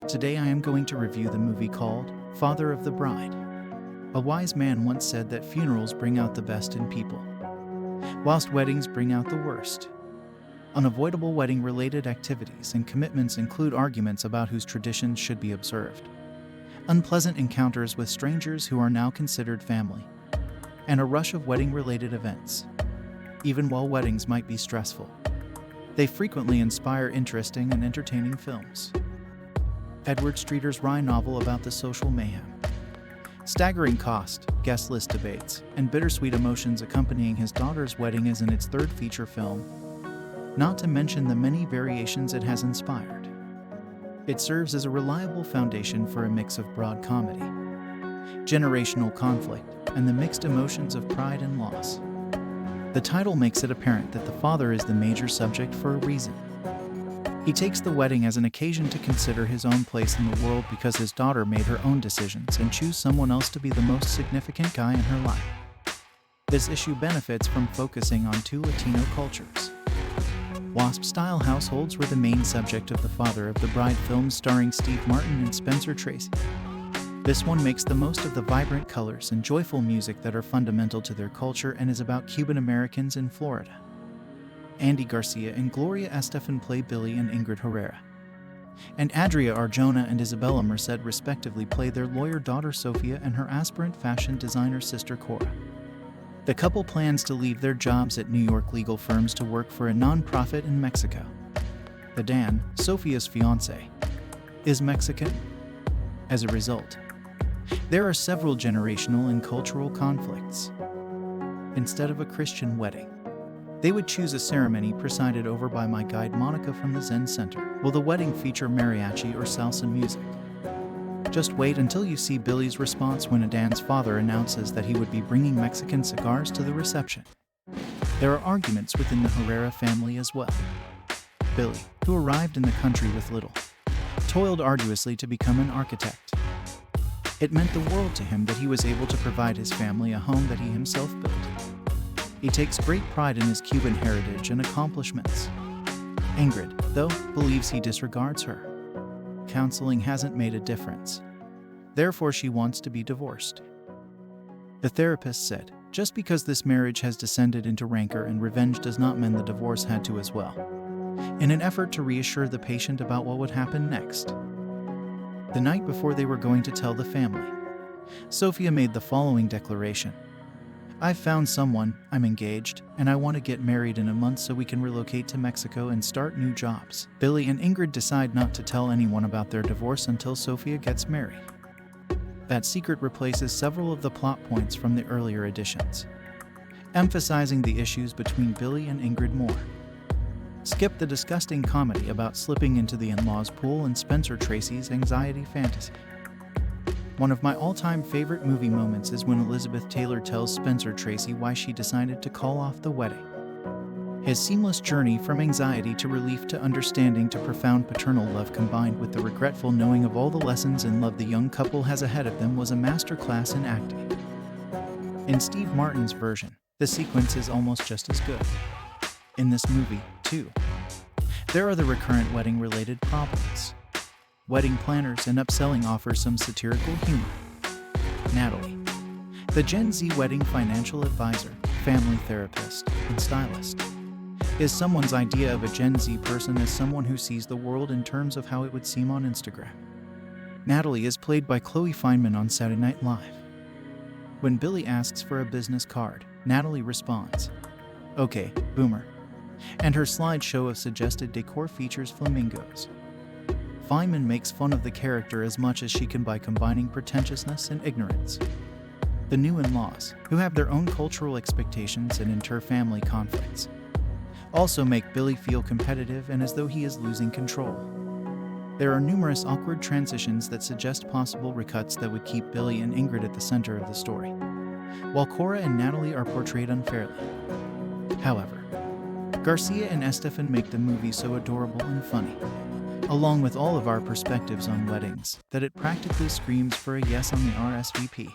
Today I am going to review the movie called Father of the Bride. A wise man once said that funerals bring out the best in people, whilst weddings bring out the worst. Unavoidable wedding-related activities and commitments include arguments about whose traditions should be observed, unpleasant encounters with strangers who are now considered family, and a rush of wedding-related events. Even while weddings might be stressful, they frequently inspire interesting and entertaining films. Edward Streeter's wry novel about the social mayhem, staggering cost, guest list debates, and bittersweet emotions accompanying his daughter's wedding is in its third feature film, not to mention the many variations it has inspired. It serves as a reliable foundation for a mix of broad comedy, generational conflict, and the mixed emotions of pride and loss. The title makes it apparent that the father is the major subject for a reason. He takes the wedding as an occasion to consider his own place in the world because his daughter made her own decisions and choose someone else to be the most significant guy in her life. This issue benefits from focusing on two Latino cultures. WASP-style households were the main subject of the Father of the Bride film starring Steve Martin and Spencer Tracy. This one makes the most of the vibrant colors and joyful music that are fundamental to their culture and is about Cuban Americans in Florida. Andy García and Gloria Estefan play Billy and Ingrid Herrerra, and Adria, Arjona, and Isabela Merced respectively play their lawyer daughter Sofia and her aspirant fashion designer sister Cora. The couple plans to leave their jobs at New York legal firms to work for a non-profit in Mexico. Adan, Sofia's fiancé, is Mexican. As a result, there are several generational and cultural conflicts. Instead of a Christian wedding, they would choose a ceremony presided over by my guide Monica from the Zen Center. Will the wedding feature mariachi or salsa music? Just wait until you see Billy's response when Adan's father announces that he would be bringing Mexican cigars to the reception. There are arguments within the Herrerra family as well. Billy, who arrived in the country with little, toiled arduously to become an architect. It meant the world to him that he was able to provide his family a home that he himself built. He takes great pride in his Cuban heritage and accomplishments. Ingrid, though, believes he disregards her. Counseling hasn't made a difference. Therefore, she wants to be divorced. The therapist said, just because this marriage has descended into rancor and revenge does not mean the divorce had to as well, in an effort to reassure the patient about what would happen next. The night before they were going to tell the family, Sofia made the following declaration. I've found someone, I'm engaged, and I want to get married in a month so we can relocate to Mexico and start new jobs. Billy and Ingrid decide not to tell anyone about their divorce until Sofia gets married. That secret replaces several of the plot points from the earlier editions, emphasizing the issues between Billy and Ingrid more. Skip the disgusting comedy about slipping into the in-laws pool and Spencer Tracy's anxiety fantasy. One of my all-time favorite movie moments is when Elizabeth Taylor tells Spencer Tracy why she decided to call off the wedding. His seamless journey from anxiety to relief to understanding to profound paternal love combined with the regretful knowing of all the lessons in love the young couple has ahead of them was a masterclass in acting. In Steve Martin's version, the sequence is almost just as good. In this movie, too, there are the recurrent wedding-related problems. Wedding planners and upselling offer some satirical humor. Natalie, the Gen Z wedding financial advisor, family therapist, and stylist, is someone's idea of a Gen Z person as someone who sees the world in terms of how it would seem on Instagram. Natalie is played by Chloe Fineman on Saturday Night Live. When Billy asks for a business card, Natalie responds, "Okay, boomer," and her slideshow of suggested decor features flamingos. Fineman makes fun of the character as much as she can by combining pretentiousness and ignorance. The new in-laws, who have their own cultural expectations and inter-family conflicts, also make Billy feel competitive and as though he is losing control. There are numerous awkward transitions that suggest possible recuts that would keep Billy and Ingrid at the center of the story, while Cora and Natalie are portrayed unfairly. However, García and Estefan make the movie so adorable and funny, along with all of our perspectives on weddings, that it practically screams for a yes on the RSVP.